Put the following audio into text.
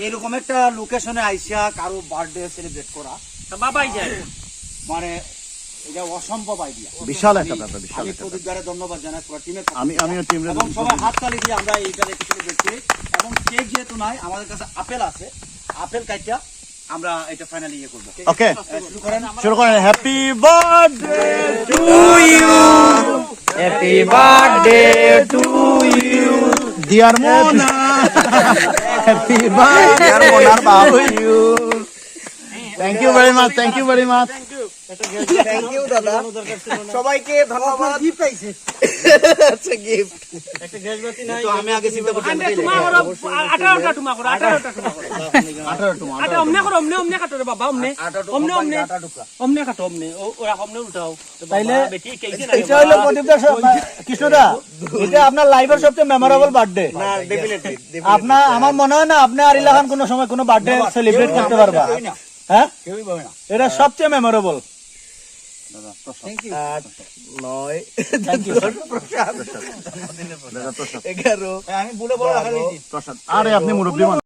এরকম একটা লোকেশনে আইসা কারো বার্থডে সেলিব্রেট করা বাবাই যায় মানে এটা অসম্ভব আইডিয়া। বিশাল একটা ব্যাপার, বিশাল আমি একটা প্রদীপ গারে ধন্যবাদ জানাই পুরো টিমের আমিও টিমরে এবং সবাই হাততালি দিয়ে আমরা এইটা সেলিব্রেট করি। এবং কেক যেহেতু নাই, আমাদের কাছে আপেল আছে, আপেল কাইটা আমরা এটা ফাইনালি ইয়ে করবো। ওকে শুরু করেন। Happy birthday to you, happy birthday to you dear Mona, happy birthday dear মোনার বাবু you. Thank you very much, thank you very much. Thank you দাদা, সবাইকে ধন্যবাদ। গিফট আইছে, আচ্ছা গিফট। তো আমি আগে চিন্তা করছি আন্ডা তোমা করো 18টা তোমা করো 18টা তোমা করো 18 আটা অমনে করো অমনে কাটো রে বাবা অমনে অমনে অমনে অমনে কাটো অমনে ওরা অমনে উঠাও তাইলে বেটি কেইছে না এটা হলো প্রদীপদা, কৃষ্ণদা, এটা আপনার লাইফের সবচেয়ে মেমোরেবল বার্থডে। না ডেফিনেটলি আপনার, আমার মনে হয় না আপনি আর ইলাখান কোনো সময় কোনো বার্থডে সেলিব্রেট করতে পারবা। হ্যাঁ, কেউই পাবে না। এটা সবচেয়ে মেমোরেবল। 9 thank you. 11 আমি বলে বড় রাখা প্রসাদ। আরে আপনি মুরব্বী মানুষ।